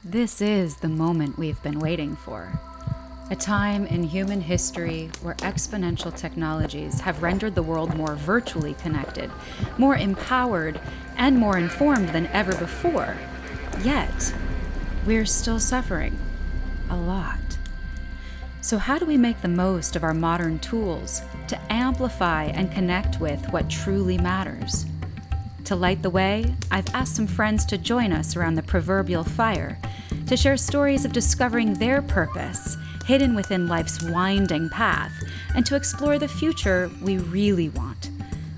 This is the moment we've been waiting for. A time in human history where exponential technologies have rendered the world more virtually connected, more empowered, and more informed than ever before. Yet, we're still suffering. A lot. So, how do we make the most of our modern tools to amplify and connect with what truly matters? To light the way, I've asked some friends to join us around the proverbial fire to share stories of discovering their purpose hidden within life's winding path and to explore the future we really want.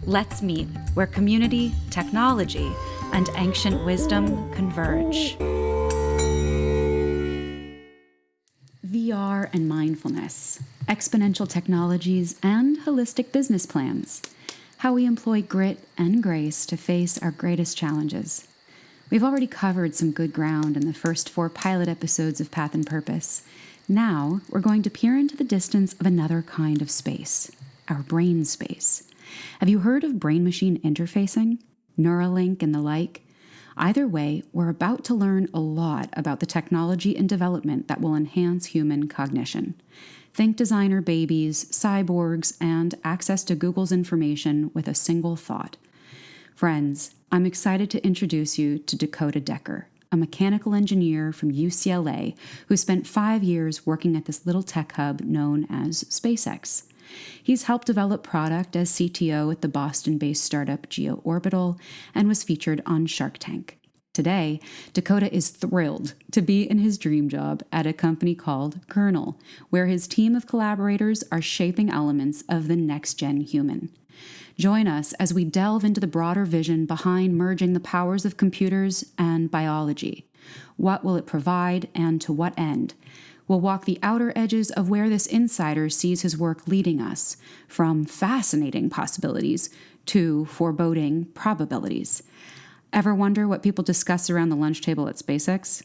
Let's meet where community, technology, and ancient wisdom converge. VR and mindfulness, exponential technologies, and holistic business plans. How we employ grit and grace to face our greatest challenges. We've already covered some good ground in the first 4 pilot episodes of Path and Purpose. Now, we're going to peer into the distance of another kind of space, our brain space. Have you heard of brain-machine interfacing, Neuralink, and the like? Either way, we're about to learn a lot about the technology and development that will enhance human cognition. Think designer babies, cyborgs, and access to Google's information with a single thought. Friends, I'm excited to introduce you to Dakota Decker, a mechanical engineer from UCLA who spent 5 years working at this little tech hub known as SpaceX. He's helped develop product as CTO at the Boston-based startup GeoOrbital and was featured on Shark Tank. Today, Dakota is thrilled to be in his dream job at a company called Kernel, where his team of collaborators are shaping elements of the next-gen human. Join us as we delve into the broader vision behind merging the powers of computers and biology. What will it provide and to what end? We'll walk the outer edges of where this insider sees his work leading us, from fascinating possibilities to foreboding probabilities. Ever wonder what people discuss around the lunch table at SpaceX?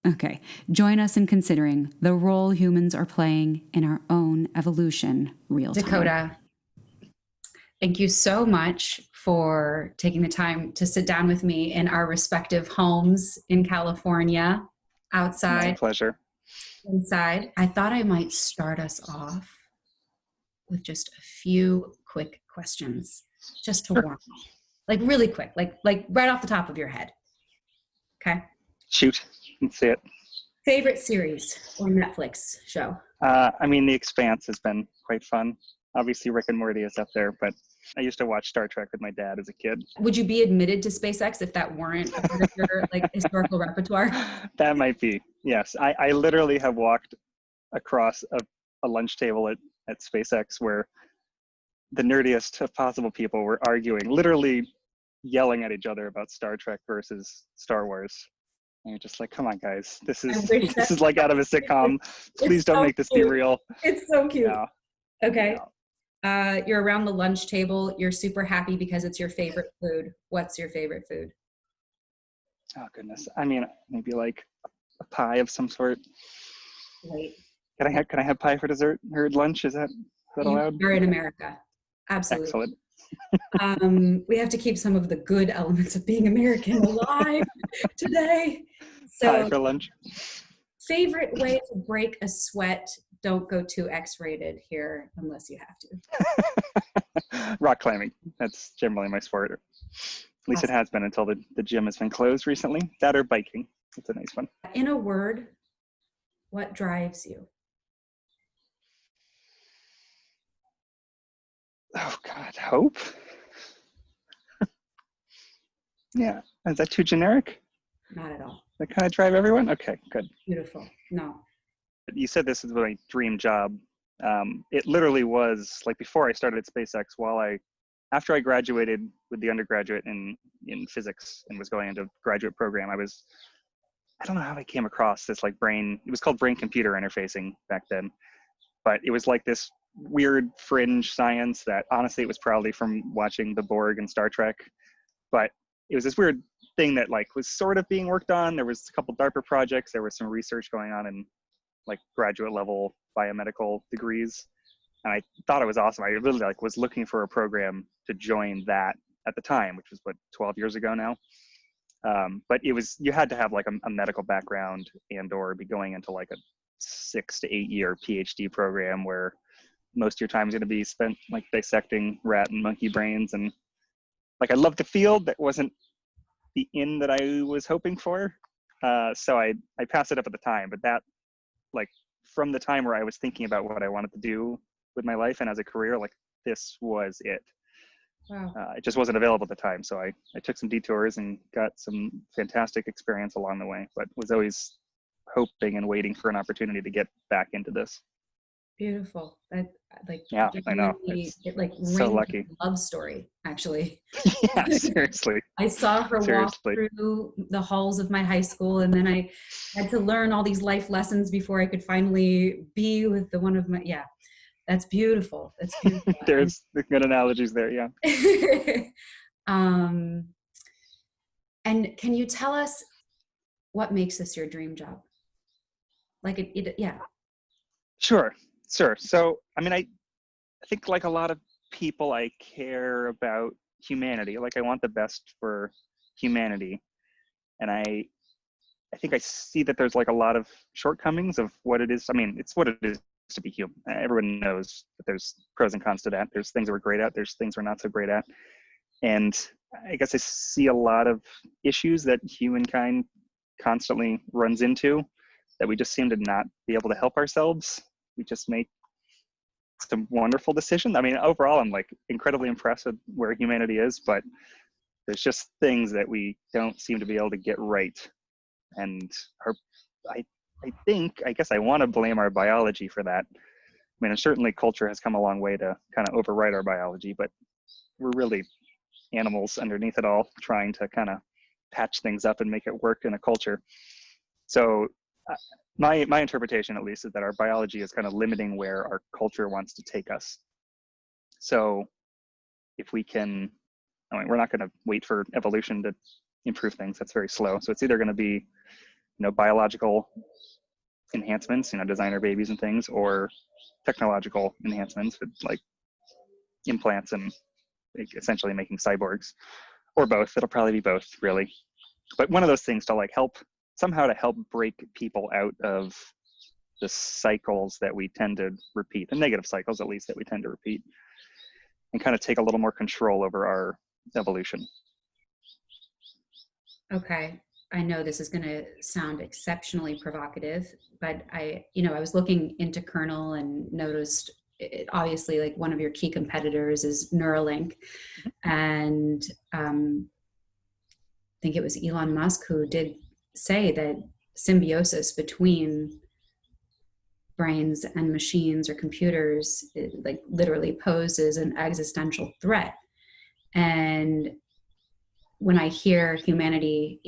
Okay, join us in considering the role humans are playing in our own evolution real time. Dakota, thank you so much for taking the time to sit down with me in our respective homes in California, outside. My pleasure. Inside. I thought I might start us off with just a few quick questions, just to warm up. Like really quick, like right off the top of your head. Okay? Shoot, let's see it. Favorite series or Netflix show? The Expanse has been quite fun. Obviously, Rick and Morty is up there, but I used to watch Star Trek with my dad as a kid. Would you be admitted to SpaceX if that weren't a part of your historical repertoire? That might be, yes. I literally have walked across a lunch table at SpaceX where the nerdiest of possible people were arguing, literally yelling at each other about Star Trek versus Star Wars. And you're just like, come on, guys. This is like out of a sitcom. Please don't make this be real. It's so cute. Yeah. Okay. Yeah. You're around the lunch table. You're super happy because it's your favorite food. What's your favorite food? Oh, goodness. Maybe like a pie of some sort. Wait. Can I have pie for dessert or lunch? Is that allowed? You're in America. Absolutely. Excellent. We have to keep some of the good elements of being American alive today. So, pie for lunch. Favorite way to break a sweat? Don't go too X-rated here unless you have to. Rock climbing. That's generally my sport. At least awesome. It has been until the gym has been closed recently. That or biking. That's a nice one. In a word, what drives you? Oh God, hope? Yeah, is that too generic? Not at all. That kind of drive everyone? Okay, good. Beautiful. No. You said this is my dream job. It literally was like before I started at SpaceX, after I graduated with the undergraduate in physics and was going into graduate program, I don't know how I came across this it was called brain computer interfacing back then, but it was like this weird fringe science that honestly it was probably from watching the Borg and Star Trek, but it was this weird thing that was sort of being worked on. There was a couple DARPA projects, there was some research going on in graduate level biomedical degrees, and I thought it was awesome. I really was looking for a program to join that at the time, which was 12 years ago now. But you had to have like a medical background and or be going into like a 6 to 8 year PhD program where most of your time is going to be spent like dissecting rat and monkey brains. And like, I loved the field. That wasn't the in that I was hoping for. So I passed it up at the time, but that, like, from the time where I was thinking about what I wanted to do with my life and as a career, like, this was it. Wow. It just wasn't available at the time. So I took some detours and got some fantastic experience along the way, but was always hoping and waiting for an opportunity to get back into this. Beautiful. That, like, Yeah, I know. it like so rings lucky. a love story, actually. Yeah, seriously. I saw her walk Seriously. through the halls of my high school, and then I had to learn all these life lessons before I could finally be with the one of my, yeah, that's beautiful. That's beautiful. There's good analogies there, yeah. And can you tell us what makes this your dream job? Like yeah. Sure. So, I mean, I think like a lot of people, I care about humanity. Like, I want the best for humanity. And I think I see that there's like a lot of shortcomings of what it is. I mean, it's what it is to be human. Everyone knows that there's pros and cons to that. There's things we're great at. There's things we're not so great at. And I guess I see a lot of issues that humankind constantly runs into that we just seem to not be able to help ourselves. We just make some wonderful decisions. I mean, overall, I'm like incredibly impressed with where humanity is, but there's just things that we don't seem to be able to get right. And I guess I want to blame our biology for that. I mean, and certainly culture has come a long way to kind of override our biology, but we're really animals underneath it all, trying to kind of patch things up and make it work in a culture. So my interpretation, at least, is that our biology is kind of limiting where our culture wants to take us. So if we can, I mean, we're not going to wait for evolution to improve things. That's very slow. So it's either going to be, biological enhancements, designer babies and things, or technological enhancements with like implants and essentially making cyborgs, or both. It'll probably be both, really. But one of those things to like help break people out of the cycles that we tend to repeat, the negative cycles at least that we tend to repeat, and kind of take a little more control over our evolution. Okay. I know this is going to sound exceptionally provocative, but I was looking into Kernel and noticed obviously like one of your key competitors is Neuralink. And I think it was Elon Musk who did say that symbiosis between brains and machines or computers, like literally poses an existential threat. And when I hear humanity,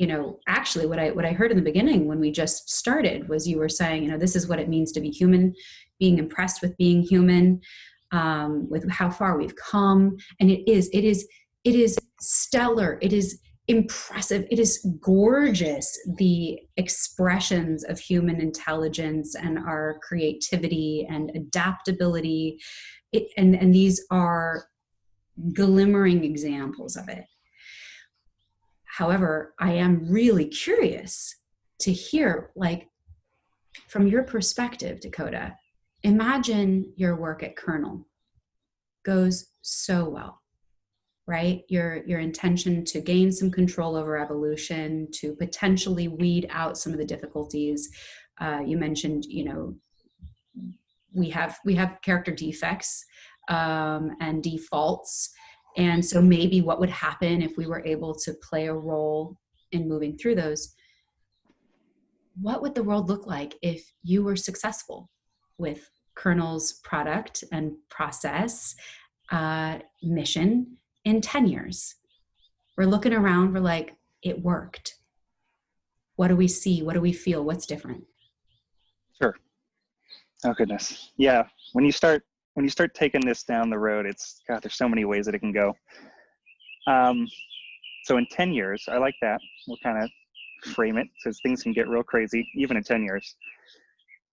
actually what I heard in the beginning when we just started was you were saying, this is what it means to be human, being impressed with being human, with how far we've come. And it is stellar. It is impressive. It is gorgeous. The expressions of human intelligence and our creativity and adaptability. And these are glimmering examples of it. However, I am really curious to hear, like, from your perspective, Dakota, imagine your work at Kernel goes so well, right? Your intention to gain some control over evolution, to potentially weed out some of the difficulties. You mentioned, we have character defects and defaults. And so maybe what would happen if we were able to play a role in moving through those? What would the world look like if you were successful with Kernel's product and process mission in 10 years? We're looking around, we're like, it worked. What do we see? What do we feel? What's different? Sure. Oh, goodness. Yeah. When you start taking this down the road, there's so many ways that it can go. So in 10 years, I like that. We'll kind of frame it because things can get real crazy, even in 10 years.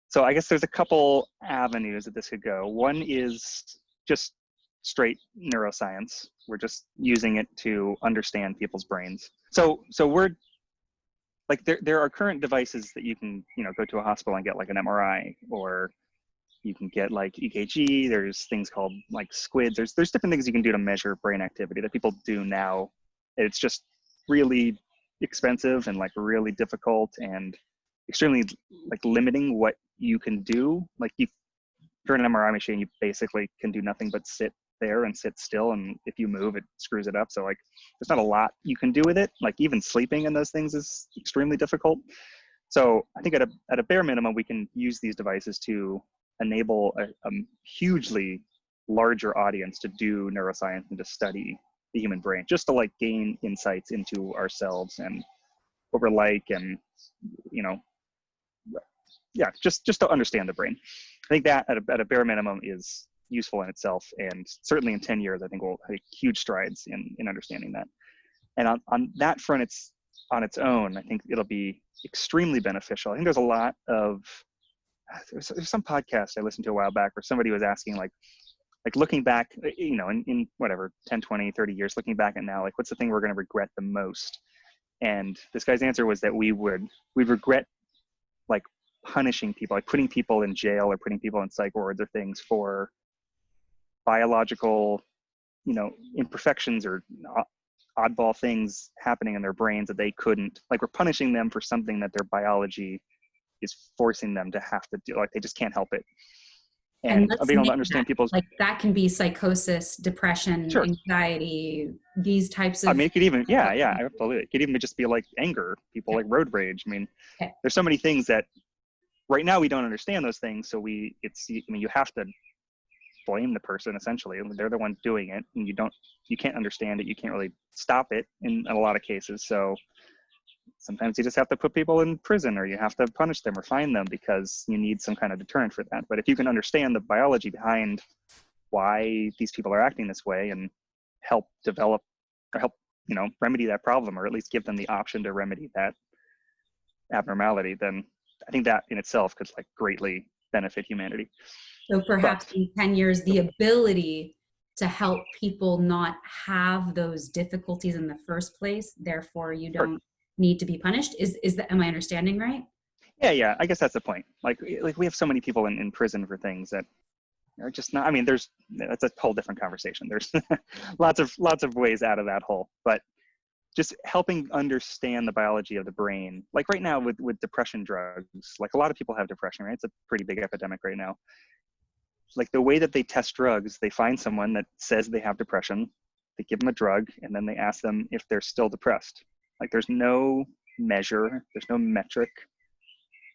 So I guess there's a couple avenues that this could go. One is just straight neuroscience. We're just using it to understand people's brains. So we're like there are current devices that you can, you know, go to a hospital and get like an MRI, or you can get like EKG. There's things called like squids. There's different things you can do to measure brain activity that people do now. It's just really expensive and like really difficult and extremely like limiting what you can do. Like if you're in an MRI machine, you basically can do nothing but sit there and sit still, and if you move, it screws it up. So like there's not a lot you can do with it. Like even sleeping in those things is extremely difficult. So I think at a bare minimum, we can use these devices to enable a hugely larger audience to do neuroscience and to study the human brain, just to like gain insights into ourselves and what we're like, and you know, yeah, just to understand the brain. I think that at a bare minimum is useful in itself, and certainly in 10 years, I think we'll make huge strides in understanding that. And on that front, it's on its own, I think it'll be extremely beneficial. I think there's a lot of, there's some podcast I listened to a while back where somebody was asking like looking back, you know, in whatever, 10, 20, 30 years, looking back at now, like what's the thing we're going to regret the most? And this guy's answer was that we'd regret like punishing people, like putting people in jail or putting people in psych wards or things for biological, you know, imperfections or oddball things happening in their brains that they couldn't, like we're punishing them for something that their biology is forcing them to have to do, like they just can't help it. And being able to understand people's, like that can be psychosis, depression, sure, anxiety, these types of, I mean, it could even, yeah, absolutely. It could even just be like anger, people like road rage. I mean, there's so many things that right now we don't understand those things. So I mean, you have to blame the person essentially. They're the ones doing it, and you can't understand it. You can't really stop it in a lot of cases. So sometimes you just have to put people in prison, or you have to punish them or fine them because you need some kind of deterrent for that. But if you can understand the biology behind why these people are acting this way and help develop or help, you know, remedy that problem, or at least give them the option to remedy that abnormality, then I think that in itself could like greatly benefit humanity. So perhaps in 10 years, the ability to help people not have those difficulties in the first place, therefore you don't need to be punished. Am I understanding right? Yeah. I guess that's the point. Like we have so many people in prison for things that are just not, I mean, that's a whole different conversation. There's lots of ways out of that hole, but just helping understand the biology of the brain. Like right now with depression drugs, like a lot of people have depression, right? It's a pretty big epidemic right now. Like the way that they test drugs, they find someone that says they have depression, they give them a drug, and then they ask them if they're still depressed. Like there's no measure, there's no metric.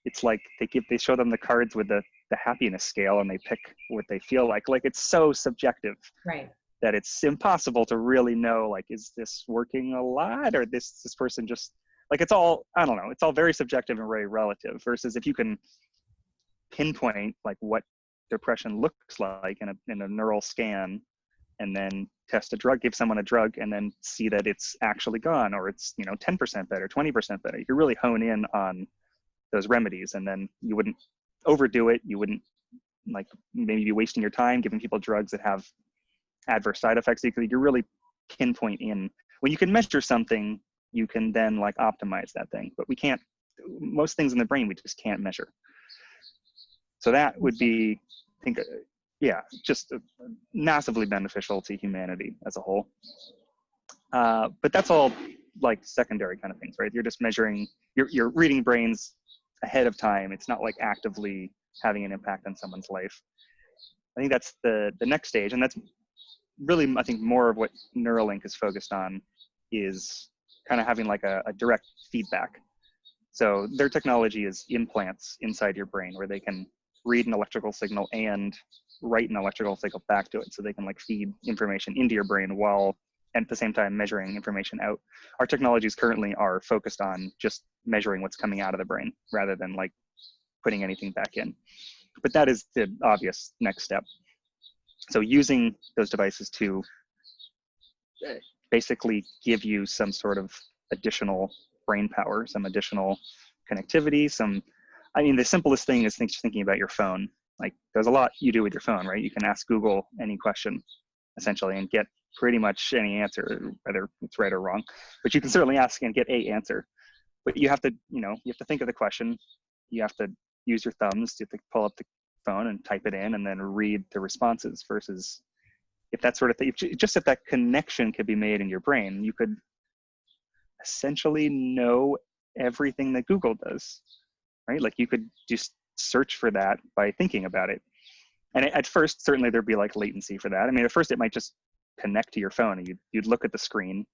It's like they show them the cards with the happiness scale, and they pick what they feel like. Like it's so subjective, right, that it's impossible to really know, like, is this working a lot, or this person just, like, it's all, I don't know, it's all very subjective and very relative, versus if you can pinpoint like what depression looks like in a neural scan, and then test a drug, give someone a drug, and then see that it's actually gone, or it's, you know, 10% better, 20% better. You can really hone in on those remedies, and then you wouldn't overdo it. You wouldn't like maybe be wasting your time giving people drugs that have adverse side effects. You could really pinpoint in. When you can measure something, you can then like optimize that thing, but we can't, most things in the brain we just can't measure. So that would be, I think, yeah, just massively beneficial to humanity as a whole. But that's all like secondary kind of things, right? You're just measuring, you're reading brains ahead of time. It's not like actively having an impact on someone's life. I think that's the next stage, and that's really, I think, more of what Neuralink is focused on, is kind of having like a direct feedback. So their technology is implants inside your brain where they can read an electrical signal and write an electrical signal back to it, so they can like feed information into your brain while at the same time measuring information out. Our technologies currently are focused on just measuring what's coming out of the brain rather than like putting anything back in. But that is the obvious next step. So using those devices to basically give you some sort of additional brain power, some additional connectivity, I mean, the simplest thing is thinking about your phone. Like there's a lot you do with your phone, right? You can ask Google any question essentially and get pretty much any answer, whether it's right or wrong, but you can certainly ask and get an answer. But you have to, you have to think of the question. You have to use your thumbs to pull up the phone and type it in and then read the responses, versus if that sort of thing, just if that connection could be made in your brain, you could essentially know everything that Google does, right? Like you could just search for that by thinking about it. And at first, certainly there'd be like latency for that. I mean, at first it might just connect to your phone and you'd look at the screen,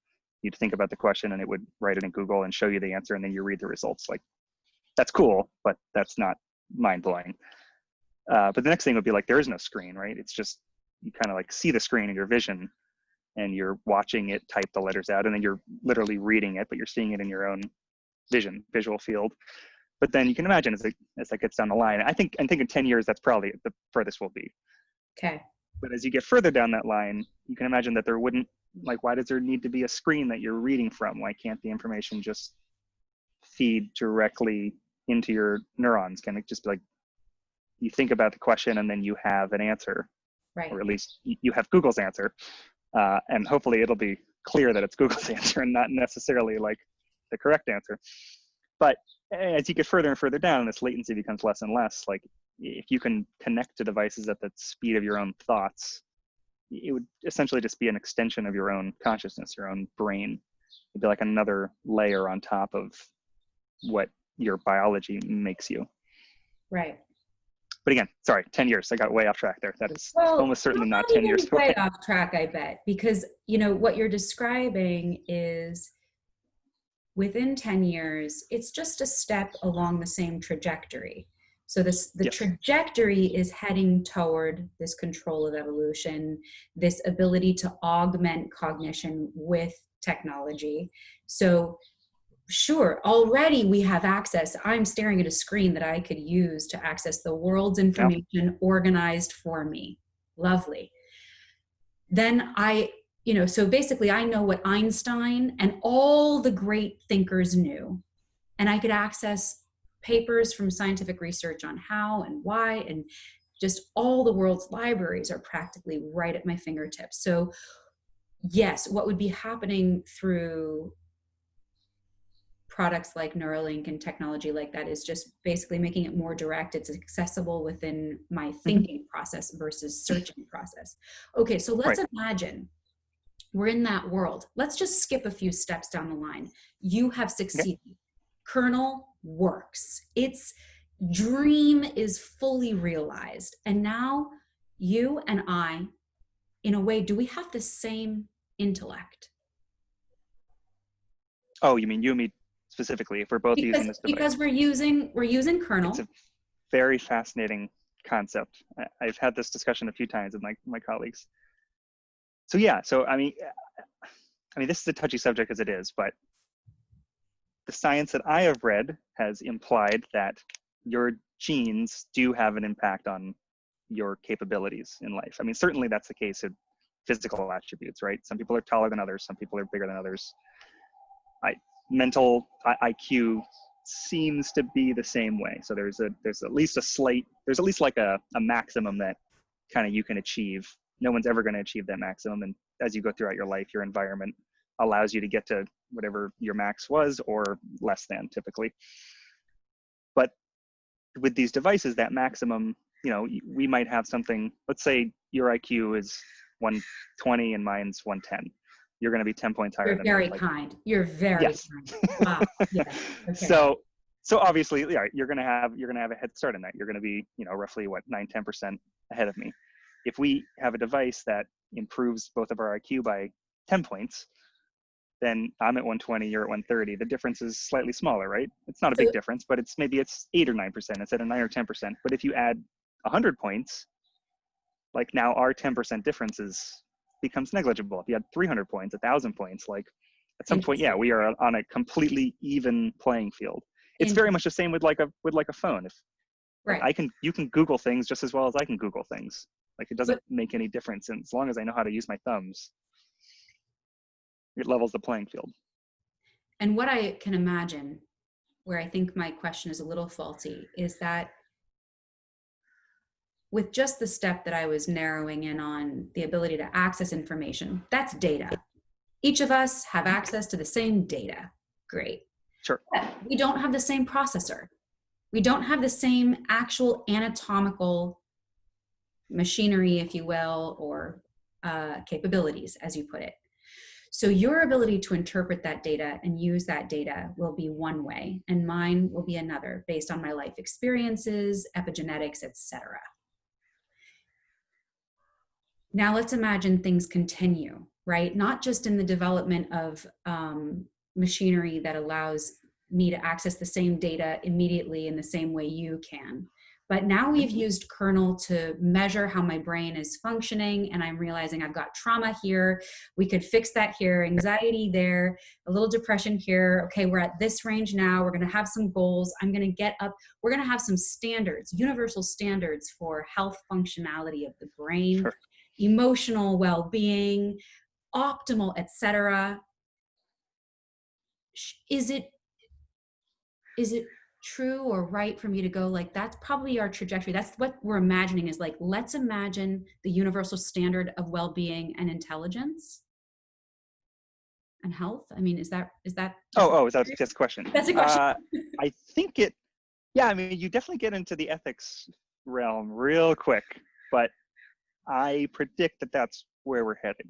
you'd think about the question and it would write it in Google and show you the answer, and then you read the results. Like, that's cool, but that's not mind blowing. But the next thing would be like, there is no screen, right? It's just, you kind of like see the screen in your vision and you're watching it type the letters out, and then you're literally reading it, but you're seeing it in your own visual field. But then you can imagine as that gets down the line, I think in 10 years, that's probably the furthest we'll be. Okay. But as you get further down that line, you can imagine that there wouldn't, like, why does there need to be a screen that you're reading from? Why can't the information just feed directly into your neurons? Can it just be like, you think about the question and then you have an answer, Right. or at least you have Google's answer. And hopefully it'll be clear that it's Google's answer and not necessarily like the correct answer. But as you get further and further down, this latency becomes less and less. Like, if you can connect to devices at the speed of your own thoughts, it would essentially just be an extension of your own consciousness, your own brain. It'd be like another layer on top of what your biology makes you. Right. But again, sorry, 10 years. I got way off track there. That is almost certainly not you're 10 years way away. off track, I bet, because what you're describing is within 10 years, it's just a step along the same trajectory. So the Yes. trajectory is heading toward this control of evolution, this ability to augment cognition with technology. So sure, already we have access. I'm staring at a screen that I could use to access the world's information organized for me. Lovely. Then so basically I know what Einstein and all the great thinkers knew, and I could access papers from scientific research on how and why, and just all the world's libraries are practically right at my fingertips. So yes, what would be happening through products like Neuralink and technology like that is just basically making it more direct. It's accessible within my thinking process versus searching process. Okay, so let's imagine we're in that world. Let's just skip a few steps down the line. You have succeeded. Okay. Kernel works. Its dream is fully realized. And now you and I, in a way, do we have the same intellect? Oh, you mean you and me specifically, if we're both using this device? Because we're using Kernel. It's a very fascinating concept. I've had this discussion a few times with my colleagues. So yeah, I mean, this is a touchy subject as it is, but the science that I have read has implied that your genes do have an impact on your capabilities in life. I mean, certainly that's the case in physical attributes, right? Some people are taller than others, some people are bigger than others. Mental IQ seems to be the same way. So there's at least like a maximum that kind of you can achieve. No one's ever going to achieve that maximum. And as you go throughout your life, your environment allows you to get to whatever your max was or less than typically. But with these devices, that maximum, we might have something, let's say your IQ is 120 and mine's 110. You're going to be 10 points higher than me. You're very kind. You're very kind. Wow. Yeah. Okay. So obviously, yeah, you're going to have a head start in that. You're going to be, roughly 9-10% ahead of me. If we have a device that improves both of our IQ by 10 points, then I'm at 120, you're at 130. The difference is slightly smaller, right? It's not a big difference, but it's 8 or 9% instead of 9 or 10%. But if you add 100 points, like now our 10% difference becomes negligible. If you had 300 points, 1,000 points, like at some point, yeah, we are on a completely even playing field. It's very much the same with like a phone. If right. You can Google things just as well as I can Google things. Like it doesn't make any difference. And as long as I know how to use my thumbs, it levels the playing field. And what I can imagine, where I think my question is a little faulty, is that with just the step that I was narrowing in on, the ability to access information, that's data. Each of us have access to the same data. Great. Sure. We don't have the same processor. We don't have the same actual anatomical machinery, if you will, or capabilities, as you put it. So your ability to interpret that data and use that data will be one way, and mine will be another, based on my life experiences, epigenetics, etc. Now let's imagine things continue, right? Not just in the development of machinery that allows me to access the same data immediately in the same way you can. But now we've used Kernel to measure how my brain is functioning, and I'm realizing I've got trauma here. We could fix that here, anxiety there, a little depression here. Okay, we're at this range now. We're going to have some goals. I'm going to get up. We're going to have some standards, universal standards for health functionality of the brain, Sure. emotional well-being, optimal, etc. Is it true or right for me to go like, that's probably our trajectory? That's what we're imagining, is like, let's imagine the universal standard of well-being and intelligence and health. I mean, is that That's just a question. That's a question. I think yeah, I mean, you definitely get into the ethics realm real quick, but I predict that that's where we're headed.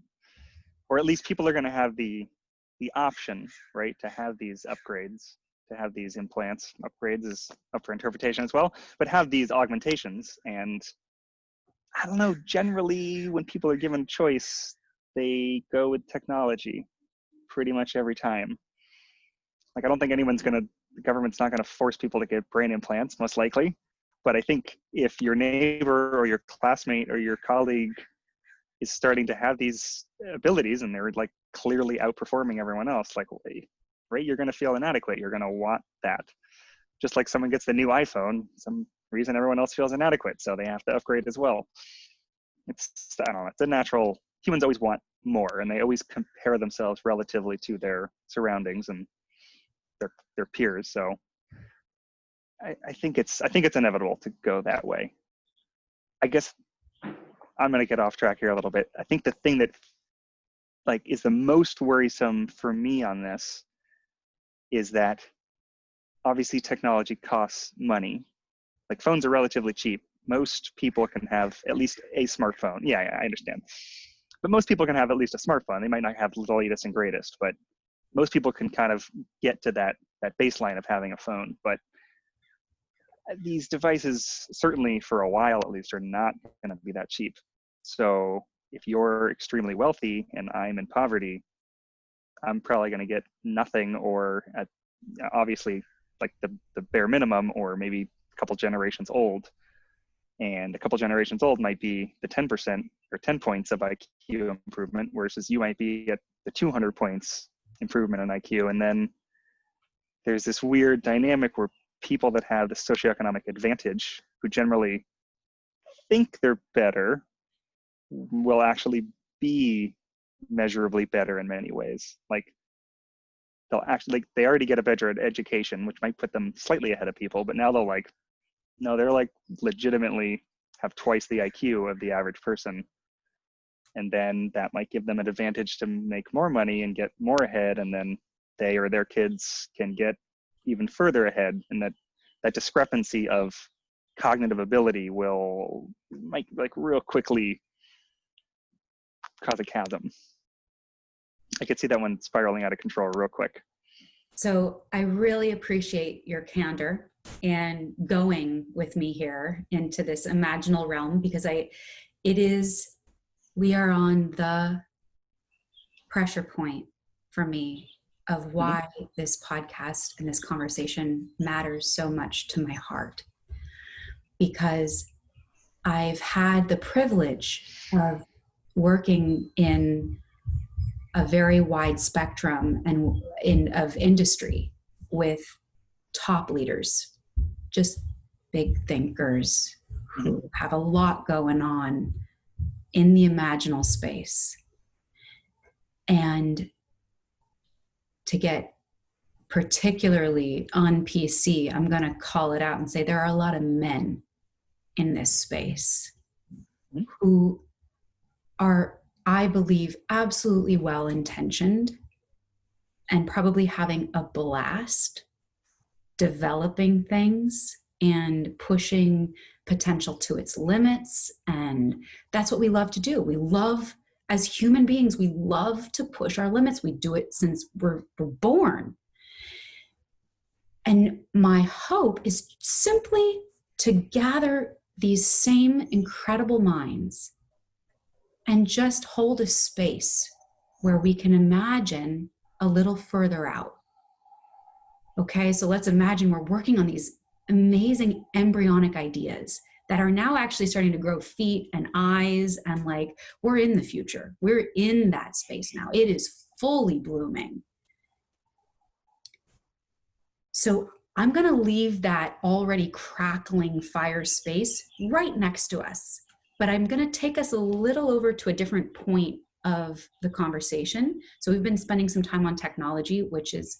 Or at least people are going to have the option, right, to have these upgrades, to have these implants. Upgrades is up for interpretation as well, but have these augmentations. And I don't know, generally when people are given choice, they go with technology pretty much every time. Like, I don't think the government's not going to force people to get brain implants, most likely. But I think if your neighbor or your classmate or your colleague is starting to have these abilities and they're like clearly outperforming everyone else, like, right, you're going to feel inadequate. You're going to want that. Just like someone gets the new iPhone, some reason everyone else feels inadequate, so they have to upgrade as well. I don't know, it's a natural, humans always want more, and they always compare themselves relatively to their surroundings and their peers. So I think it's inevitable to go that way. I guess I'm going to get off track here a little bit. I think the thing that like is the most worrisome for me on this is that obviously technology costs money. Like, phones are relatively cheap. Most people can have at least a smartphone. Yeah, I understand. But most people can have at least a smartphone. They might not have the latest and greatest, but most people can kind of get to that baseline of having a phone. But these devices, certainly for a while at least, are not going to be that cheap. So if you're extremely wealthy and I'm in poverty, I'm probably going to get nothing, or obviously like the bare minimum, or maybe a couple generations old. And a couple generations old might be the 10% or 10 points of IQ improvement, versus you might be at the 200 points improvement in IQ. And then there's this weird dynamic where people that have the socioeconomic advantage, who generally think they're better, will actually be measurably better in many ways. Like, they already get a better education, which might put them slightly ahead of people, but now they're legitimately have twice the IQ of the average person. And then that might give them an advantage to make more money and get more ahead. And then they or their kids can get even further ahead. And that discrepancy of cognitive ability might real quickly cause a chasm. I could see that one spiraling out of control real quick. So I really appreciate your candor and going with me here into this imaginal realm, because we are on the pressure point for me of why this podcast and this conversation matters so much to my heart. Because I've had the privilege of working in a very wide spectrum of industry with top leaders, just big thinkers who have a lot going on in the imaginal space. And to get particularly on PC, I'm going to call it out and say there are a lot of men in this space who are, I believe, absolutely well-intentioned and probably having a blast developing things and pushing potential to its limits. And that's what we love to do. We love, as human beings, we love to push our limits. We do it since we're born. And my hope is simply to gather these same incredible minds and just hold a space where we can imagine a little further out. Okay, so let's imagine we're working on these amazing embryonic ideas that are now actually starting to grow feet and eyes, and like, we're in the future. We're in that space now. It is fully blooming. So I'm going to leave that already crackling fire space right next to us, but I'm going to take us a little over to a different point of the conversation. So we've been spending some time on technology, which is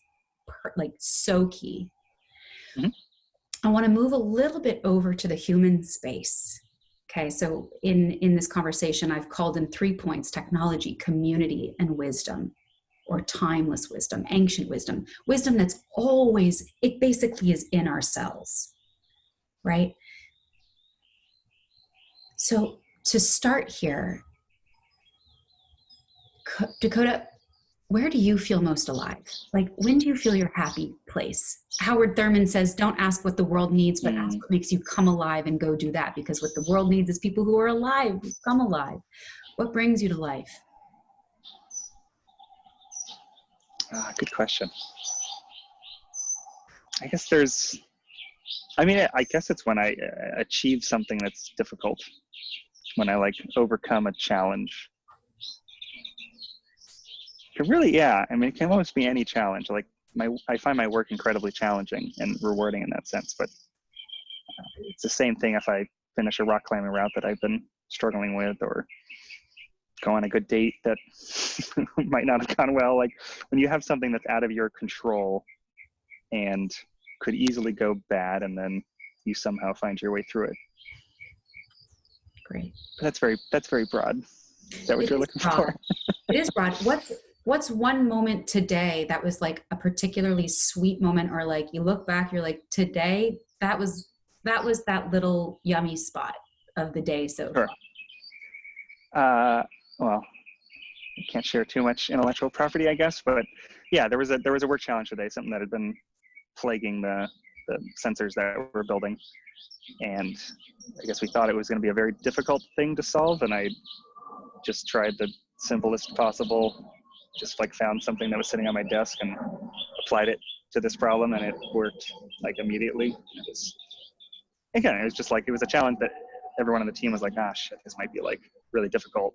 like so key. Mm-hmm. I want to move a little bit over to the human space. Okay, so in this conversation, I've called in 3 points: technology, community, and wisdom, or timeless wisdom, ancient wisdom, wisdom that's always, it basically is in ourselves, right? So to start here, Dakota, where do you feel most alive? Like, when do you feel your happy place? Howard Thurman says, don't ask what the world needs, but ask what makes you come alive and go do that, because what the world needs is people who are alive, who come alive. What brings you to life? Good question. I guess I guess it's when I achieve something that's difficult, when I like overcome a challenge. It really, yeah. I mean, it can almost be any challenge. Like I find my work incredibly challenging and rewarding in that sense, but it's the same thing if I finish a rock climbing route that I've been struggling with, or go on a good date that might not have gone well. Like when you have something that's out of your control and could easily go bad, and then you somehow find your way through it. Great. That's very broad. Is that what you're looking for? It is broad. What's one moment today that was like a particularly sweet moment, or like you look back, you're like, today that was that little yummy spot of the day so far? Sure. Well, I can't share too much intellectual property, I guess, but yeah, there was a work challenge today, something that had been plaguing the sensors that we're building, and I guess we thought it was going to be a very difficult thing to solve, and I just tried the simplest possible, just like found something that was sitting on my desk and applied it to this problem, and it worked like immediately. It was just like, it was a challenge that everyone on the team was like, ah, shit, this might be like really difficult.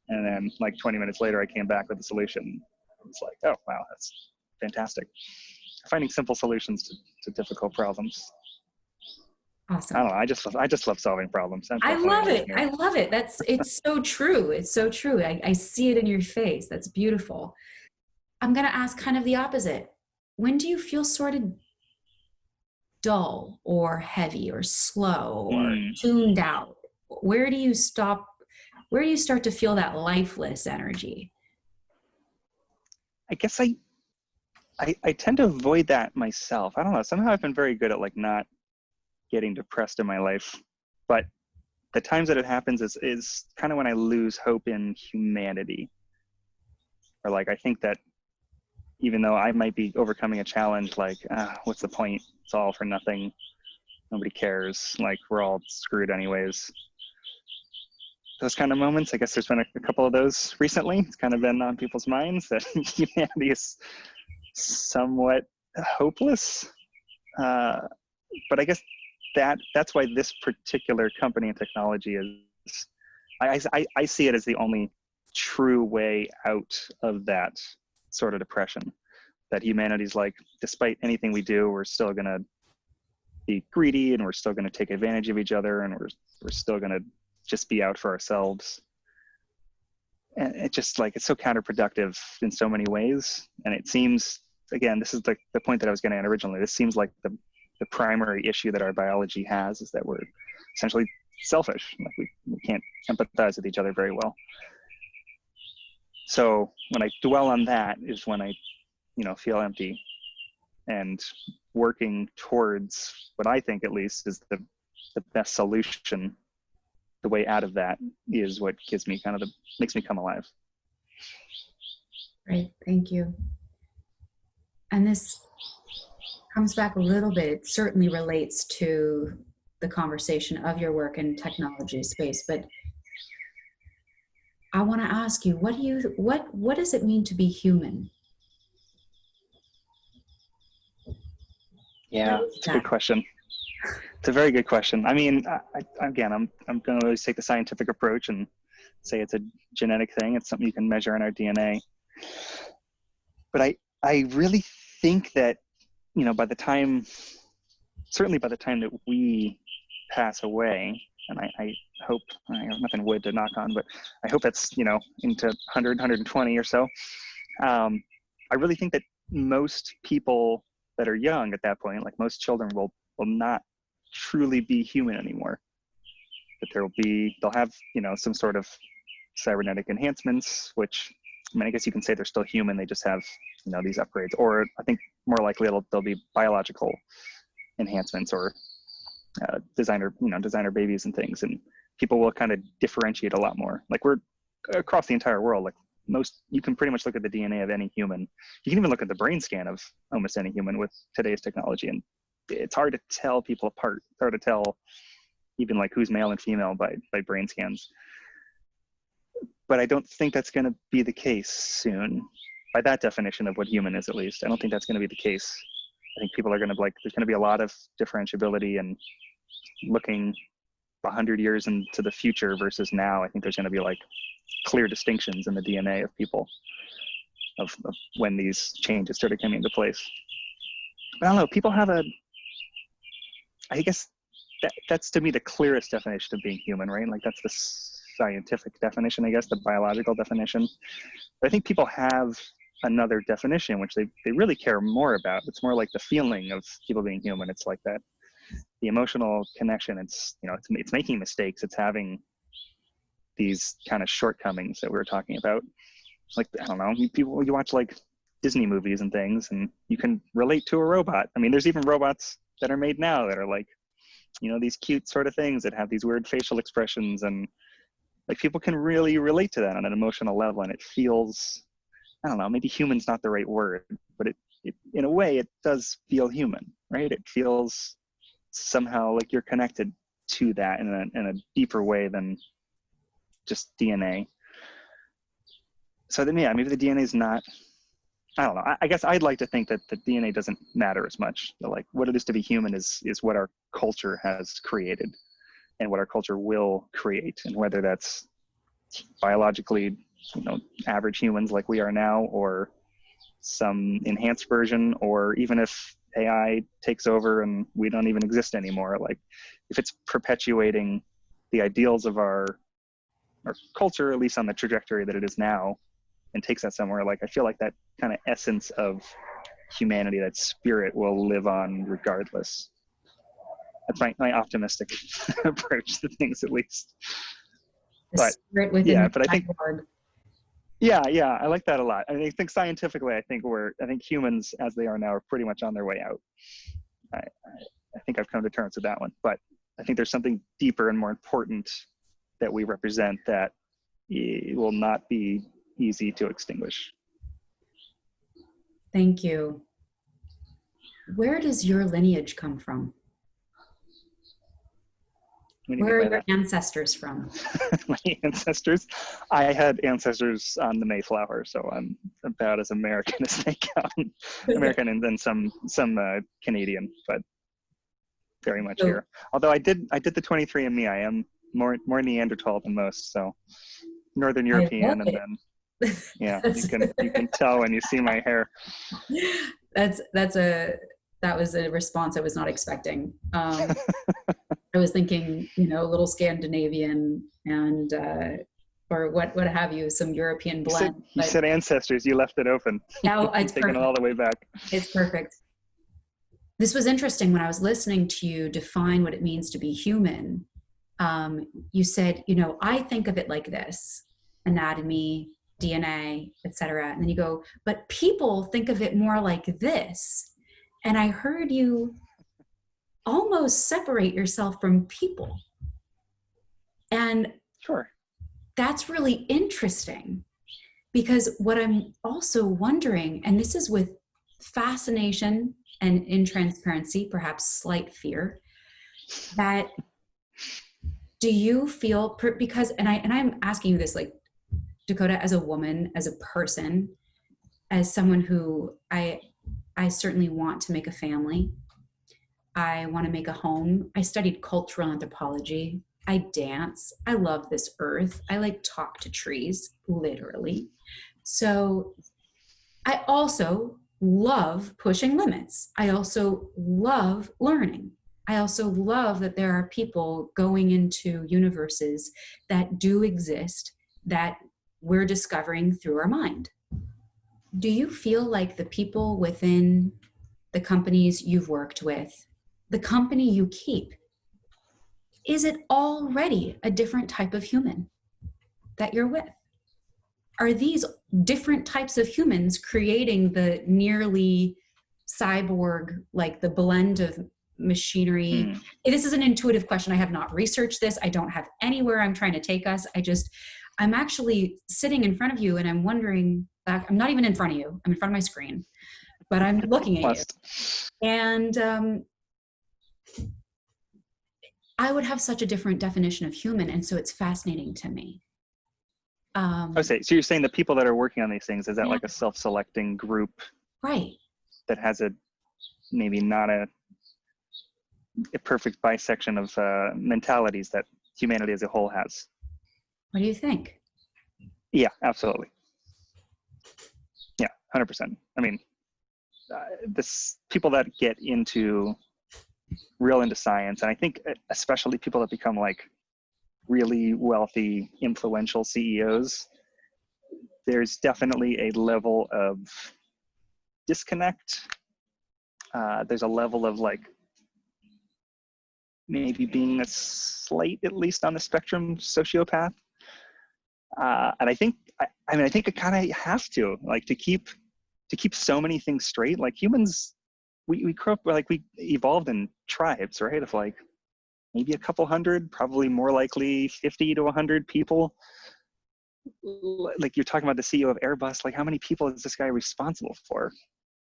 And then like 20 minutes later, I came back with a solution. I was like, oh, wow, that's fantastic. Finding simple solutions to difficult problems. Awesome. I don't know. I just love solving problems. I love it. I love it. It's so true. It's so true. I see it in your face. That's beautiful. I'm going to ask kind of the opposite. When do you feel sort of dull or heavy or slow or tuned out? Where do you stop? Where do you start to feel that lifeless energy? I guess I tend to avoid that myself. I don't know. Somehow I've been very good at like not getting depressed in my life, but the times that it happens is kind of when I lose hope in humanity, or like I think that even though I might be overcoming a challenge, like what's the point? It's all for nothing. Nobody cares. Like we're all screwed anyways. Those kind of moments. I guess there's been a couple of those recently. It's kind of been on people's minds that humanity is somewhat hopeless. But I guess that's why this particular company and technology is, I see it as the only true way out of that sort of depression, that humanity's like, despite anything we do, we're still going to be greedy, and we're still going to take advantage of each other, and we're still going to just be out for ourselves. And it just like, it's so counterproductive in so many ways. And it seems, again, this is the point that I was getting at originally. This seems like the primary issue that our biology has, is that we're essentially selfish. Like we can't empathize with each other very well. So when I dwell on that is when I feel empty. And working towards what I think, at least, is the best solution, the way out of that, is what gives me makes me come alive. Great, thank you. And this comes back a little bit. It certainly relates to the conversation of your work in technology space, but I want to ask you, what does it mean to be human? Yeah, it's a good question. It's a very good question. I mean, I'm going to always take the scientific approach and say it's a genetic thing. It's something you can measure in our DNA. But I really think that, by the time that we pass away, and I hope, I have nothing wood to knock on, but I hope that's, into 100, 120 or so. I really think that most people that are young at that point, like most children, will not truly be human anymore. That they'll have, some sort of cybernetic enhancements, which, I guess you can say they're still human. They just have, these upgrades, or I think more likely they'll be biological enhancements, or designer babies and things. And people will kind of differentiate a lot more. Like, we're across the entire world, like you can pretty much look at the DNA of any human. You can even look at the brain scan of almost any human with today's technology. And it's hard to tell people apart. It's hard to tell even like who's male and female by brain scans. But I don't think that's going to be the case soon, by that definition of what human is, at least. I don't think that's going to be the case. I think people are going to there's going to be a lot of differentiability, and looking 100 years into the future versus now, I think there's going to be like clear distinctions in the DNA of people of when these changes started coming into place. But I don't know, people have I guess that's to me the clearest definition of being human, right? Like, that's the scientific definition, I guess, the biological definition. But I think people have another definition, which they really care more about. It's more like the feeling of people being human. It's like that, the emotional connection. It's, it's making mistakes. It's having these kind of shortcomings that we were talking about. Like, I don't know, you watch like Disney movies and things, and you can relate to a robot. I mean, there's even robots that are made now that are like, these cute sort of things that have these weird facial expressions, and like people can really relate to that on an emotional level. And it feels, I don't know, maybe human's not the right word, but it in a way, it does feel human, right? It feels somehow like you're connected to that in a deeper way than just DNA. So then, yeah, maybe the DNA is not, I don't know. I guess I'd like to think that the DNA doesn't matter as much. Like, what it is to be human is what our culture has created and what our culture will create. And whether that's biologically, average humans like we are now, or some enhanced version, or even if AI takes over and we don't even exist anymore, like if it's perpetuating the ideals of our culture, at least on the trajectory that it is now, and takes that somewhere, like I feel like that kind of essence of humanity, that spirit, will live on regardless. That's my optimistic approach to things, at least. But yeah, but I think, yeah, I like that a lot. I think scientifically, I think humans as they are now are pretty much on their way out. I think I've come to terms with that one. But I think there's something deeper and more important that we represent that will not be easy to extinguish. Thank you. Where does your lineage come from? Where are your ancestors from? My ancestors? I had ancestors on the Mayflower, so I'm about as American as they come. American and then some Canadian, but very much here. Although I did the 23andMe. I am more Neanderthal than most, so Northern European, and then yeah, you can tell when you see my hair. That was a response I was not expecting. I was thinking, a little Scandinavian and or what have you, some European blend. You said ancestors. You left it open. No, it's taking it all the way back. It's perfect. This was interesting when I was listening to you define what it means to be human. You said, I think of it like this: anatomy, DNA, et cetera. And then you go, but people think of it more like this. And I heard you almost separate yourself from people. And Sure. that's really interesting, because what I'm also wondering, and this is with fascination and in transparency, perhaps slight fear, that do you feel, because, and I'm asking you this, like, Dakota, as a woman, as a person, as someone who I certainly want to make a family. I want to make a home. I studied cultural anthropology. I dance. I love this earth. I like talk to trees, literally. So I also love pushing limits. I also love learning. I also love that there are people going into universes that do exist, that we're discovering through our mind. Do you feel like the people within the companies you've worked with, the company you keep, is it already a different type of human that you're with? Are these different types of humans creating the nearly cyborg, like the blend of machinery? This is an intuitive question. I have not researched this. I don't have anywhere I'm trying to take us. I'm actually sitting in front of you and I'm wondering back, I'm not even in front of you. I'm in front of my screen, but I'm looking at you. And I would have such a different definition of human. And so it's fascinating to me. So you're saying the people that are working on these things, is that like a self-selecting group? Right. That has maybe not a perfect bisection of mentalities that humanity as a whole has. What do you think? Yeah, absolutely. Yeah, 100%. I mean, people that get real into science, and I think especially people that become like really wealthy, influential CEOs, there's definitely a level of disconnect. There's a level of like maybe being a slight, at least on the spectrum, sociopath. And I think it kind of has to, like, to keep so many things straight. Like humans, we grew up, like, we evolved in tribes, right? Of like maybe a couple hundred, probably more likely 50 to 100 people. Like you're talking about the CEO of Airbus, like how many people is this guy responsible for?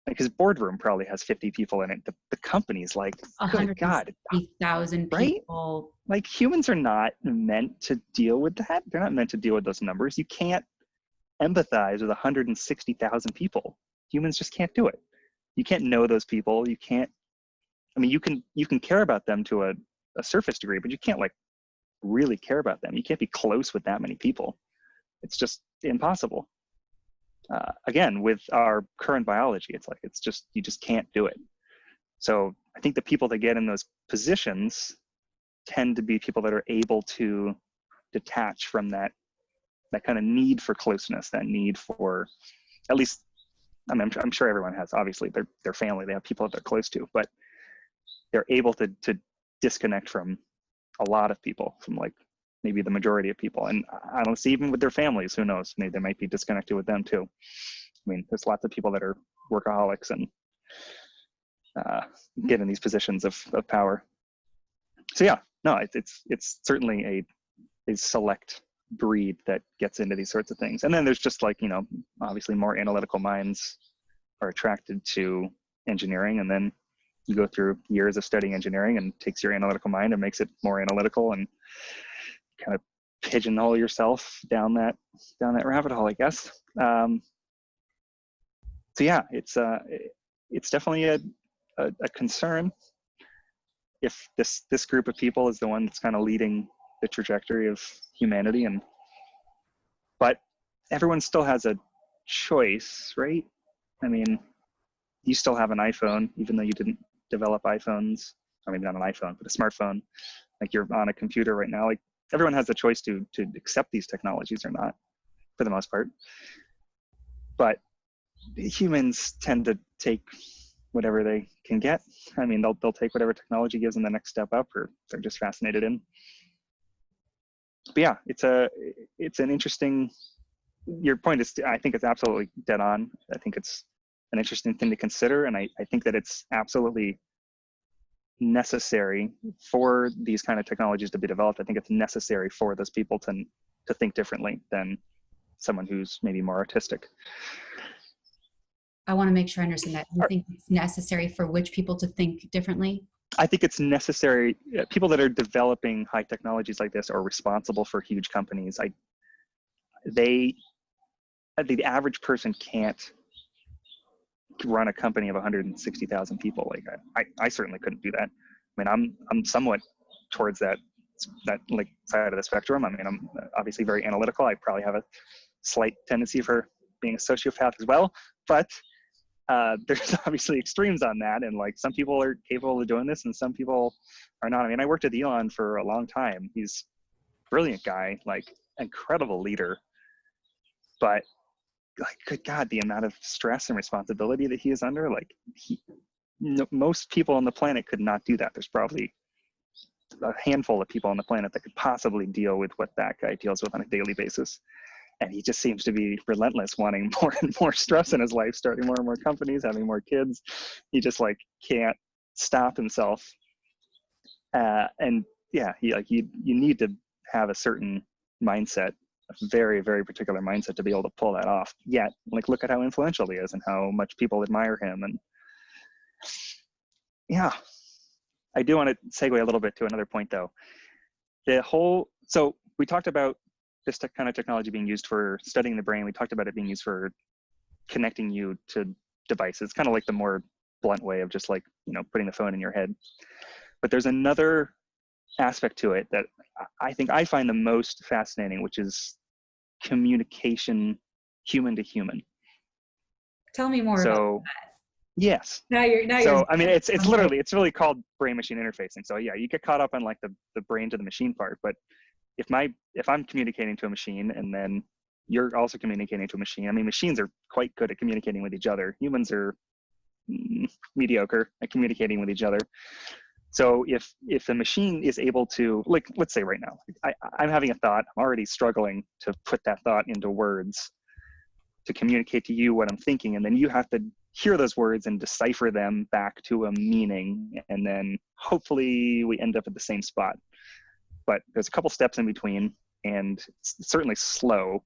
Like his boardroom probably has 50 people in it. The company's like, good God, 150,000 people. Right? Like humans are not meant to deal with that. They're not meant to deal with those numbers. You can't empathize with 160,000 people. Humans just can't do it. You can't know those people. You can't, I mean, you can care about them to a surface degree, but you can't like really care about them. You can't be close with that many people. It's just impossible. Again, with our current biology, you just can't do it. So I think the people that get in those positions tend to be people that are able to detach from that kind of need for closeness, that need for, at least, I mean, I'm sure everyone has, obviously, their family, they have people that they're close to, but they're able to disconnect from a lot of people, from like maybe the majority of people. And I don't see, even with their families, who knows, maybe they might be disconnected with them too. I mean, there's lots of people that are workaholics and get in these positions of power. So yeah, no, it's certainly a select breed that gets into these sorts of things. And then there's just like, obviously more analytical minds are attracted to engineering, and then you go through years of studying engineering and takes your analytical mind and makes it more analytical, and kind of pigeonhole yourself down that rabbit hole, I guess. So yeah, it's definitely a concern if this group of people is the one that's kind of leading the trajectory of humanity. But everyone still has a choice, right? I mean, you still have an iPhone, even though you didn't develop iPhones, or maybe not an iPhone, but a smartphone. Like you're on a computer right now. Like everyone has the choice to accept these technologies or not, for the most part. But humans tend to take whatever they can get. I mean, they'll take whatever technology gives them the next step up, or they're just fascinated in. But yeah, it's an interesting your point is, I think it's absolutely dead on. I think it's an interesting thing to consider. And I think that it's absolutely necessary for these kind of technologies to be developed. I think it's necessary for those people to think differently than someone who's maybe more artistic. I want to make sure I understand that. You think it's necessary for which people to think differently? I think it's necessary. People that are developing high technologies like this are responsible for huge companies. The average person can't run a company of 160,000 people. Like I certainly couldn't do that. I mean, I'm somewhat towards that like side of the spectrum. I mean, I'm obviously very analytical. I probably have a slight tendency for being a sociopath as well, but there's obviously extremes on that. And like, some people are capable of doing this and some people are not. I mean, I worked at Elon for a long time. He's a brilliant guy, like incredible leader, but like, good God, the amount of stress and responsibility that he is under, like most people on the planet could not do that. There's probably a handful of people on the planet that could possibly deal with what that guy deals with on a daily basis. And he just seems to be relentless, wanting more and more stress in his life, starting more and more companies, having more kids. He just like can't stop himself. And yeah, you need to have a certain mindset, a very, very particular mindset to be able to pull that off. Yet, like, look at how influential he is and how much people admire him. And yeah, I do want to segue a little bit to another point though. So we talked about this kind of technology being used for studying the brain. We talked about it being used for connecting you to devices, kind of like the more blunt way of just like, putting the phone in your head. But there's another aspect to it that I think I find the most fascinating, which is communication, human to human. Tell me more about that. Yes. Now you're I mean, it's really called brain machine interfacing. So yeah, you get caught up on like the brain to the machine part, but if I'm communicating to a machine and then you're also communicating to a machine, I mean, machines are quite good at communicating with each other. Humans are mediocre at communicating with each other. So if the machine is able to, like, let's say right now, I'm having a thought, I'm already struggling to put that thought into words to communicate to you what I'm thinking, and then you have to hear those words and decipher them back to a meaning, and then hopefully we end up at the same spot. But there's a couple steps in between, and it's certainly slow.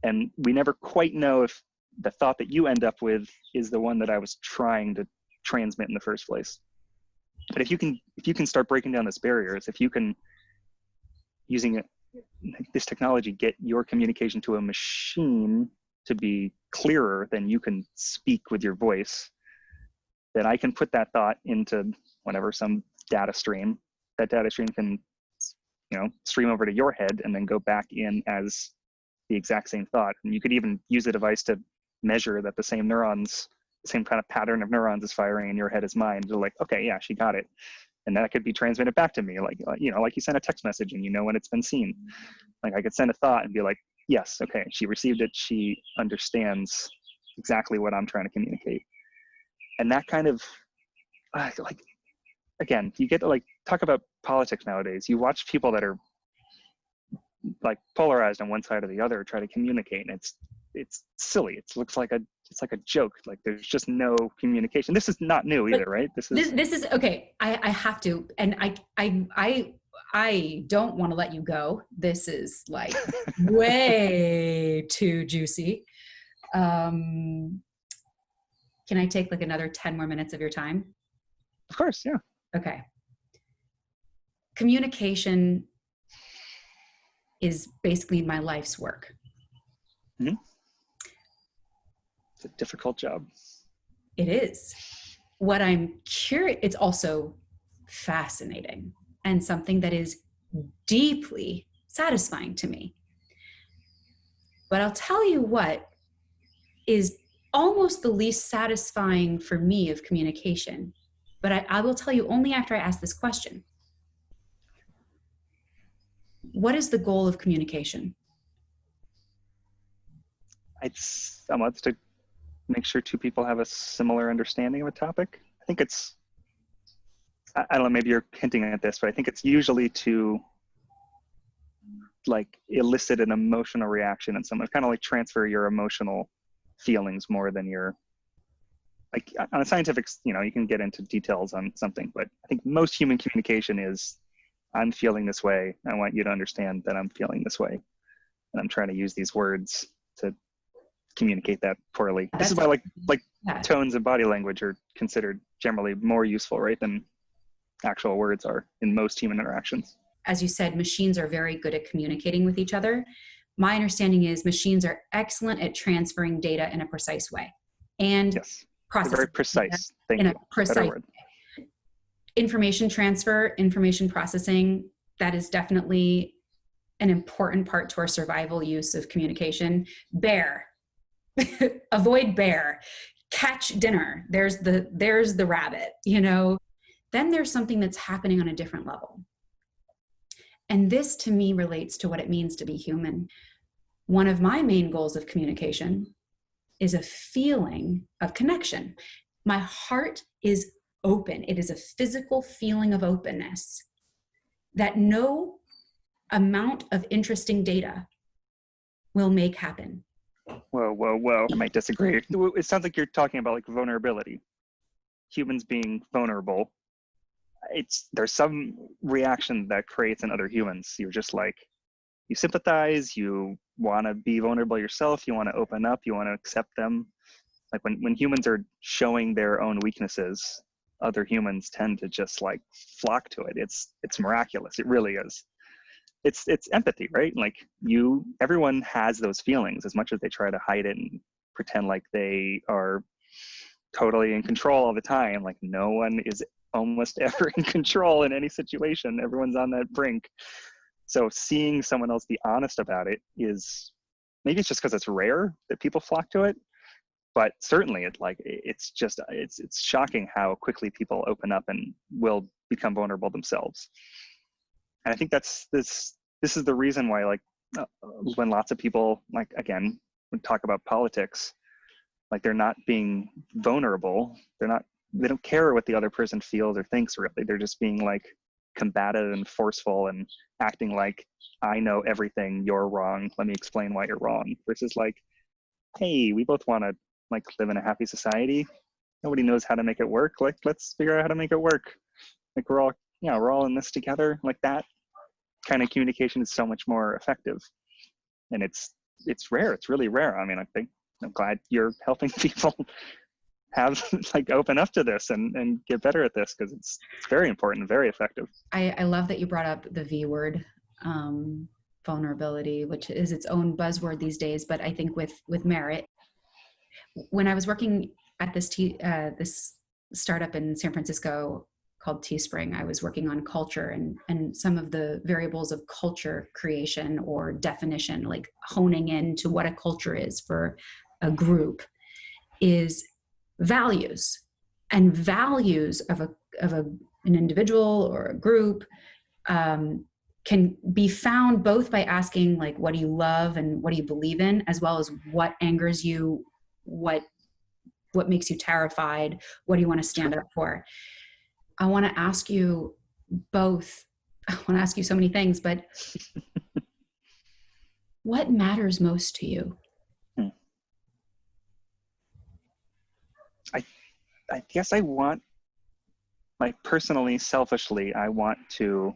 And we never quite know if the thought that you end up with is the one that I was trying to transmit in the first place. But if you can start breaking down those barriers, if you can, using this technology, get your communication to a machine to be clearer than you can speak with your voice, then I can put that thought into some data stream. That data stream can, stream over to your head and then go back in as the exact same thought. And you could even use a device to measure that the same kind of pattern of neurons is firing in your head as mine. They're like, okay, yeah, she got it. And that could be transmitted back to me. Like you send a text message and when it's been seen. Like I could send a thought and be like, yes, okay, she received it. She understands exactly what I'm trying to communicate. And that kind of, again, you get to like talk about politics nowadays. You watch people that are like polarized on one side or the other try to communicate, and it's silly. It looks like it's like a joke. Like there's just no communication. This is not new either, right? This is okay. I have to, and I don't want to let you go. This is like way too juicy. Can I take like another 10 more minutes of your time? Of course, yeah. Okay. Communication is basically my life's work. Mm-hmm. It's a difficult job. It is. What I'm curious, it's also fascinating and something that is deeply satisfying to me. But I'll tell you what is almost the least satisfying for me of communication. But I will tell you only after I ask this question. What is the goal of communication? It's to make sure two people have a similar understanding of a topic. I think I don't know, maybe you're hinting at this, but I think it's usually to like elicit an emotional reaction in someone, kind of like transfer your emotional feelings more than your, like on a scientific, you know, you can get into details on something, but I think most human communication is, I'm feeling this way. I want you to understand that I'm feeling this way. And I'm trying to use these words to communicate that poorly. This is why like tones and body language are considered generally more useful, right, than actual words are in most human interactions. As you said, machines are very good at communicating with each other. My understanding is machines are excellent at transferring data in a precise way and Yes, processing very precise. Thank in you. a precise word. Information transfer, information processing, that is definitely an important part to our survival use of communication. Bear, avoid bear, catch dinner. There's the rabbit, you know. Then there's something that's happening on a different level. And this to me relates to what it means to be human. One of my main goals of communication is a feeling of connection. My heart is open. It is a physical feeling of openness that no amount of interesting data will make happen. Whoa. I might disagree. It sounds like you're talking about like vulnerability. Humans being vulnerable. There's some reaction that creates in other humans. You're just like, you sympathize, you want to be vulnerable yourself, you want to open up, you want to accept them. Like when humans are showing their own weaknesses, other humans tend to just like flock to it. It's miraculous. It really is. It's empathy, right? Like everyone has those feelings, as much as they try to hide it and pretend like they are totally in control all the time. Like no one is almost ever in control in any situation. Everyone's on that brink. So seeing someone else be honest about it is, maybe it's just because it's rare that people flock to it, but certainly it's shocking how quickly people open up and will become vulnerable themselves. And I think this is the reason why, like, when lots of people, like, again, when talk about politics, like they're not being vulnerable. They don't care what the other person feels or thinks, really. They're just being like combative and forceful and acting like, I know everything, you're wrong, let me explain why you're wrong. Versus like, hey, we both want to like live in a happy society. Nobody knows how to make it work. Like, let's figure out how to make it work. Like we're all in this together. Like that kind of communication is so much more effective. And it's rare. It's really rare. I mean, I'm glad you're helping people have like open up to this and get better at this, because it's very important and very effective. I love that you brought up the V word, vulnerability, which is its own buzzword these days, but I think with merit. When I was working at this startup in San Francisco called Teespring, I was working on culture and some of the variables of culture creation or definition, like honing into what a culture is for a group, is values. And values of an individual or a group can be found both by asking, like, what do you love and what do you believe in, as well as what angers you, what makes you terrified, what do you want to stand up for. I want to ask you both. I want to ask you so many things, but what matters most to you? I guess I want, like, personally, selfishly, I want to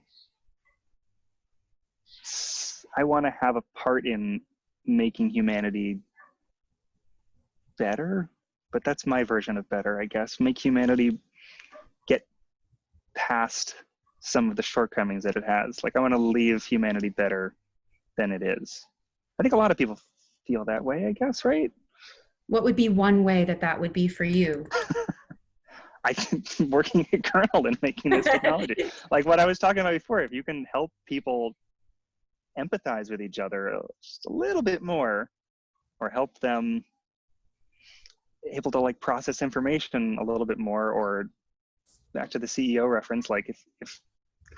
have a part in making humanity better, but that's my version of better, I guess. Make humanity get past some of the shortcomings that it has. Like, I want to leave humanity better than it is. I think a lot of people feel that way, I guess, right? What would be one way that would be for you? I think working at Kernel and making this technology. Like what I was talking about before, if you can help people empathize with each other just a little bit more, or help them able to like process information a little bit more, or back to the CEO reference, like if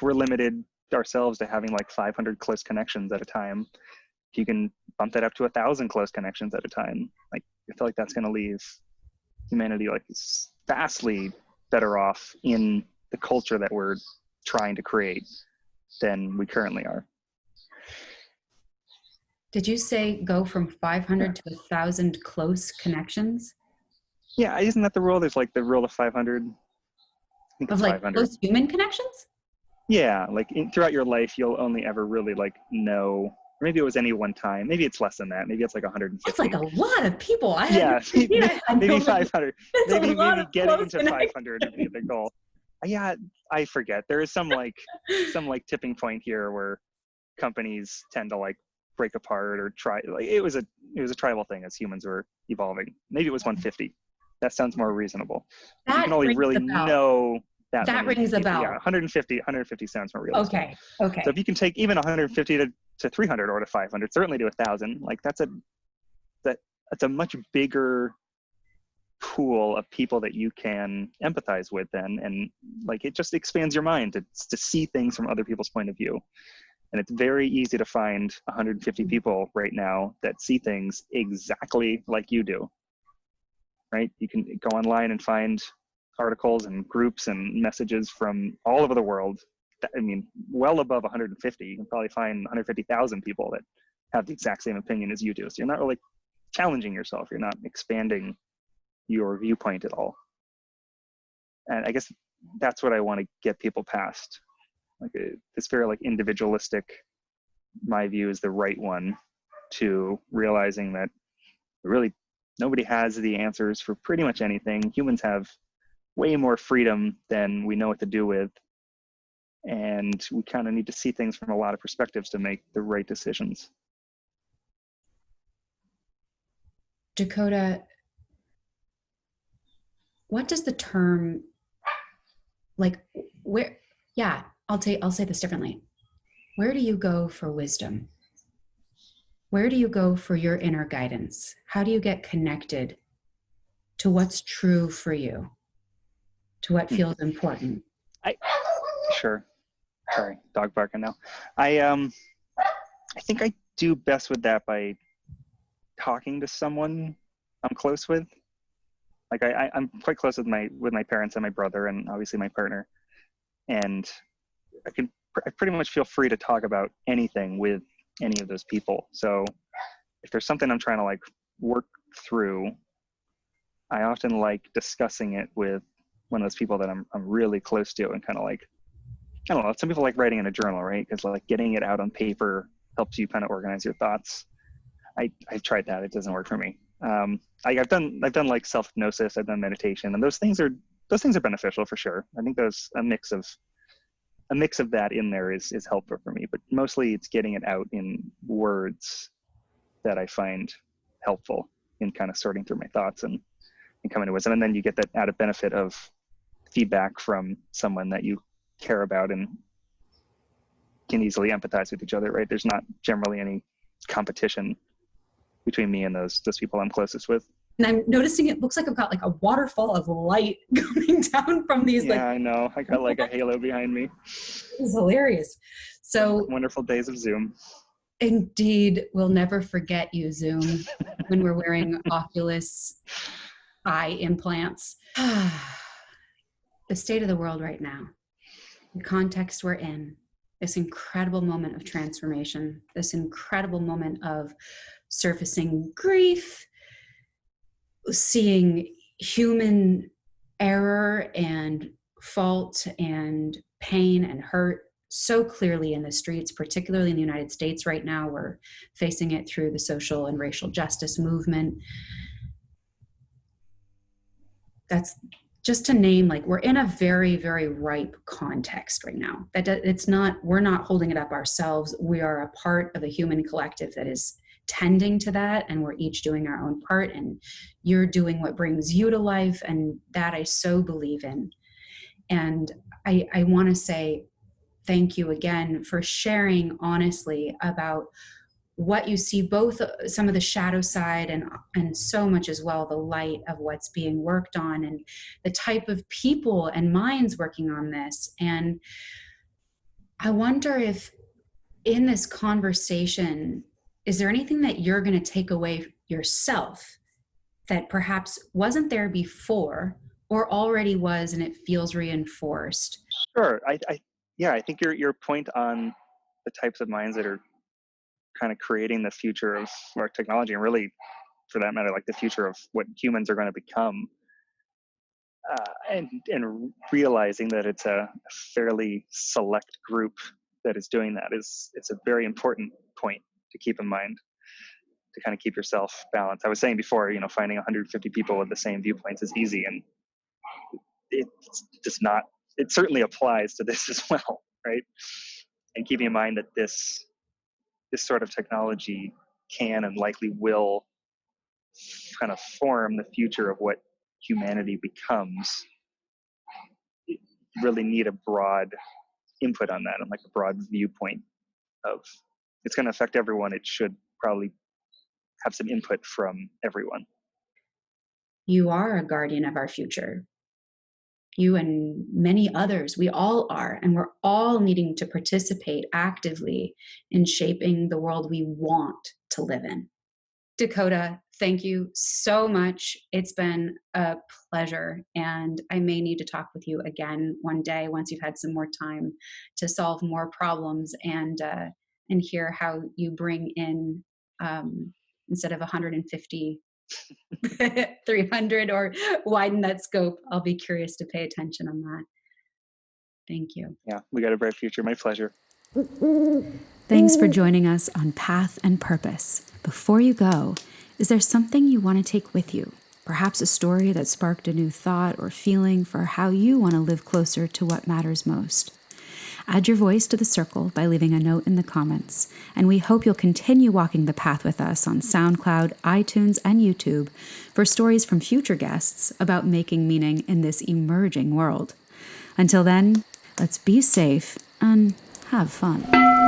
we're limited ourselves to having like 500 close connections at a time, if you can bump that up to 1,000 close connections at a time, like I feel like that's going to leave humanity like vastly better off in the culture that we're trying to create than we currently are. Did you say go from 500 to 1,000 close connections? Yeah, isn't that the rule? There's like the rule of 500. I think Of it's like 500. close human connections? Yeah, like throughout your life, you'll only ever really like know. Or maybe it was any one time. Maybe it's less than that. Maybe it's like That's like 150. a lot of people. I had no Yeah, idea. I had maybe no idea. 500. That's a lot Maybe of getting close to connections. 500 would be the goal. Yeah, I forget. There is some like tipping point here where companies tend to like break apart or try. Like it was a tribal thing as humans were evolving. Maybe it was 150. That sounds more reasonable. But you can That only rings really a bell. know that That many rings a people. Yeah, bell. 150 sounds more realistic. Okay. So if Okay. you can take even 150 to 300 or to 500, certainly to 1,000, like that's a much bigger pool of people that you can empathize with then, and like it just expands your mind to see things from other people's point of view. And it's very easy to find 150 people right now that see things exactly like you do, right? You can go online and find articles and groups and messages from all over the world. I mean, well above 150. You can probably find 150,000 people that have the exact same opinion as you do. So you're not really challenging yourself. You're not expanding your viewpoint at all. And I guess that's what I want to get people past. Like this very like individualistic, my view is the right one, to realizing that really nobody has the answers for pretty much anything. Humans have way more freedom than we know what to do with. And we kind of need to see things from a lot of perspectives to make the right decisions. Dakota, what does the term like where yeah, I'll say this differently. Where do you go for wisdom? Where do you go for your inner guidance? How do you get connected to what's true for you? To what feels important? Sure. Sorry, dog barking now. I think I do best with that by talking to someone I'm close with. Like I'm quite close with my parents and my brother and obviously my partner. And I pretty much feel free to talk about anything with any of those people. So if there's something I'm trying to like work through, I often like discussing it with one of those people that I'm really close to, and kind of like, I don't know, some people like writing in a journal, right? Because like getting it out on paper helps you kind of organize your thoughts. I've tried that. It doesn't work for me. I've done like self-hypnosis, I've done meditation, and those things are beneficial for sure. I think there's a mix of that in there is helpful for me, but mostly it's getting it out in words that I find helpful in kind of sorting through my thoughts and coming to wisdom. And then you get that added benefit of feedback from someone that you care about and can easily empathize with each other, right? There's not generally any competition between me and those people I'm closest with. And I'm noticing it looks like I've got like a waterfall of light coming down from these. Yeah, like, I know. I got like a halo behind me. This is hilarious. So Wonderful days of Zoom. indeed, we'll never forget you, Zoom, when we're wearing Oculus eye implants. The state of the world right now, the context we're in, this incredible moment of transformation, this incredible moment of surfacing grief, seeing human error and fault and pain and hurt so clearly in the streets, particularly in the United States right now. We're facing it through the social and racial justice movement. That's just to name, like, we're in a very, very ripe context right now. We're not holding it up ourselves. We are a part of a human collective that is tending to that, and we're each doing our own part, and you're doing what brings you to life, and that I so believe in. And I want to say thank you again for sharing honestly about what you see, both some of the shadow side and so much as well the light of what's being worked on, and the type of people and minds working on this. And I wonder if in this conversation, is there anything that you're going to take away yourself that perhaps wasn't there before or already was and it feels reinforced? Sure. I think your point on the types of minds that are kind of creating the future of our technology, and really, for that matter, like the future of what humans are going to become. And realizing that it's a fairly select group that is doing that it's a very important point to keep in mind, to kind of keep yourself balanced. I was saying before, finding 150 people with the same viewpoints is easy, and it's just not. It certainly applies to this as well, right? And keeping in mind that this sort of technology can and likely will kind of form the future of what humanity becomes. You really need a broad input on that, and like a broad viewpoint of it's going to affect everyone. It should probably have some input from everyone. You are a guardian of our future. You and many others, we all are, and we're all needing to participate actively in shaping the world we want to live in. Dakota, thank you so much. It's been a pleasure, and I may need to talk with you again one day once you've had some more time to solve more problems and hear how you bring in instead of 150, 300, or widen that scope. I'll be curious to pay attention on that. Thank you. Yeah, we got a bright future. My pleasure. Thanks for joining us on Path and Purpose. Before you go, is there something you want to take with you? Perhaps a story that sparked a new thought or feeling for how you want to live closer to what matters most. Add your voice to the circle by leaving a note in the comments, and we hope you'll continue walking the path with us on SoundCloud, iTunes, and YouTube for stories from future guests about making meaning in this emerging world. Until then, let's be safe and have fun.